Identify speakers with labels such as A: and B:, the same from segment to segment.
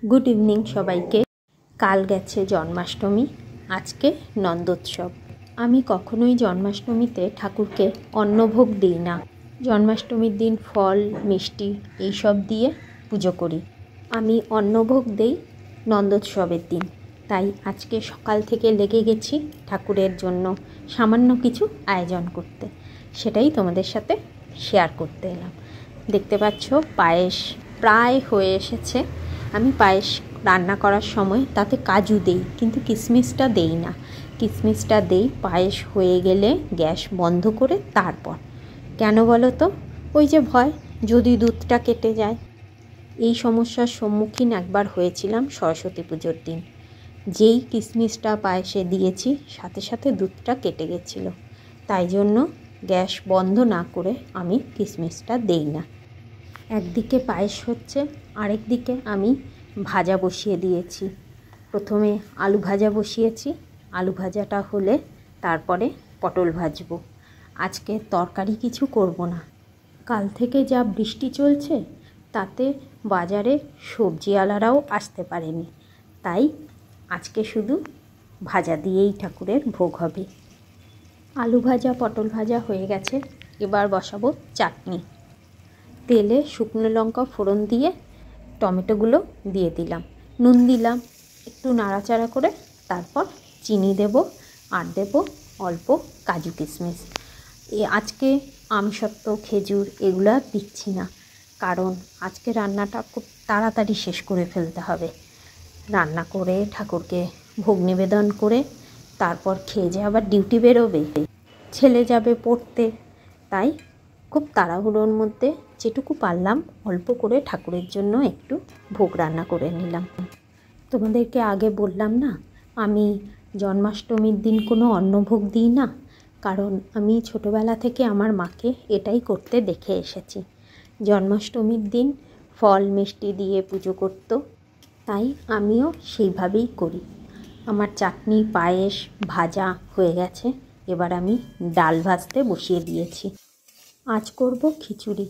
A: Good evening সবাইকে। কাল গেছে জন্মাষ্টমী, আজকে নন্দোৎসব। আমি কখনোই জন্মাষ্টমীতে ঠাকুরকে অন্নভোগ দিই না। জন্মাষ্টমীর দিন ফল মিষ্টি এইসব দিয়ে পুজো করি। আমি অন্নভোগ দেই নন্দোৎসবের দিন। তাই আজকে সকাল থেকে লেগে গেছি ঠাকুরের জন্য সামান্য কিছু আয়োজন করতে। সেটাই তোমাদের সাথে শেয়ার করতে এলাম। দেখতে পাচ্ছ পায়েস প্রায় হয়ে এসেছে। আমি পায়েস রান্না করার সময় তাতে কাজু দেই, কিন্তু কিশমিশটা দেই না। কিশমিশটা দেই পায়েস হয়ে গেলে গ্যাস বন্ধ করে তারপর। কেন বলো তো? ওই যে ভয়, যদি দুধটা কেটে যায়। এই সমস্যার সম্মুখীন একবার হয়েছিলাম সরস্বতী পুজোর দিন। যেই কিশমিশটা পায়েসে দিয়েছি সাথে সাথে দুধটা কেটে গেছিলো। তাই জন্য গ্যাস বন্ধ না করে আমি কিশমিশটা দেই না। একদিকে পায়েস হচ্ছে, আরেক দিকে আমি ভাজা বসিয়ে দিয়েছি। প্রথমে আলু ভাজা বসিয়েছি, আলু ভাজাটা হলে তারপরে পটল ভাজবো। আজকে তরকারি কিছু করব না। কাল থেকে যা বৃষ্টি চলছে তাতে বাজারে সবজিওয়ালারাও আসতে পারেনি, তাই আজকে শুধু ভাজা দিয়েই ঠাকুরের ভোগ হবে। আলু ভাজা পটল ভাজা হয়ে গেছে, এবার বসাবো চাটনি। তেলে শুকনো লঙ্কা ফোড়ন দিয়ে টমেটোগুলো দিয়ে দিলাম, নুন দিলাম, একটু নাড়াচাড়া করে তারপর চিনি দেব আর দেব অল্প কাজু কিশমিশ। আজকে আমসত্ত্ব খেজুর এগুলো দিচ্ছি না, কারণ আজকে রান্নাটা খুব তাড়াতাড়ি শেষ করে ফেলতে হবে। রান্না করে ঠাকুরকে ভোগ নিবেদন করে তারপর খেয়ে যে আবার ডিউটি বেরোবে, ছেলে যাবে পড়তে। তাই খুব তাড়াহুড়োর মধ্যে যেটুকু পারলাম অল্প করে ঠাকুরের জন্য একটু ভোগ রান্না করে নিলাম। তোমাদেরকে আগে বললাম না, আমি জন্মাষ্টমীর দিন কোনো অন্নভোগ দিই না, কারণ আমি ছোটোবেলা থেকে আমার মাকে এটাই করতে দেখে এসেছি। জন্মাষ্টমীর দিন ফল মিষ্টি দিয়ে পুজো করত, তাই আমিও সেইভাবেই করি। আমার চাটনি পায়েস ভাজা হয়ে গেছে, এবার আমি ডাল ভাজতে বসিয়ে দিয়েছি। আজ করব খিচুড়ি।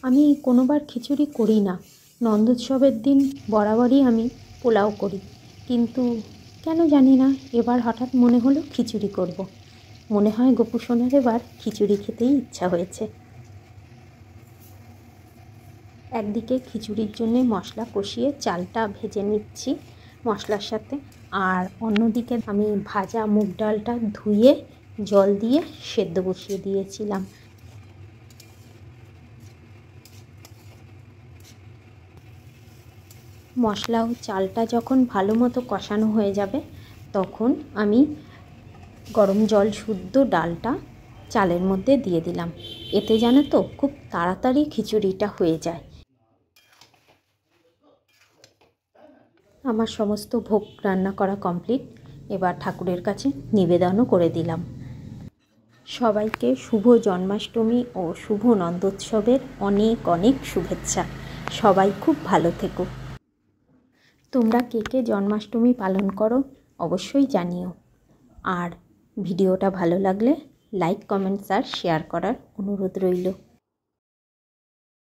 A: আমি কোনোবার খিচুড়ি করি না। নন্দোৎসবের দিন বরাবরই আমি পোলাও করি, কিন্তু কেন জানি না এবার হঠাৎ মনে হলো খিচুড়ি করব। মনে হয় গোপু সোনার এবার খিচুড়ি খেতেই ইচ্ছা হয়েছে। একদিকে খিচুড়ির জন্যে মশলা কষিয়ে চালটা ভেজে নিচ্ছি মশলার সাথে, আর অন্যদিকে আমি ভাজা মুগ ডালটা ধুয়ে জল দিয়ে সেদ্ধ বসিয়ে দিয়েছিলাম। মশলা ও চালটা যখন ভালো মতো কষানো হয়ে যাবে তখন আমি গরম জল শুদ্ধ ডালটা চালের মধ্যে দিয়ে দিলাম। এতে জানো তো খুব তাড়াতাড়ি খিচুড়িটা হয়ে যায়। আমার সমস্ত ভোগ রান্না করা কমপ্লিট, এবার ঠাকুরের কাছে নিবেদনও করে দিলাম। সবাইকে শুভ জন্মাষ্টমী ও শুভ নন্দোৎসবের অনেক অনেক শুভেচ্ছা। সবাই খুব ভালো থেকো। তোমরা কে কে জন্মাষ্টমী পালন করো অবশ্যই জানিও। আর ভিডিওটা ভালো লাগলে লাইক কমেন্টস আর শেয়ার করার অনুরোধ রইল।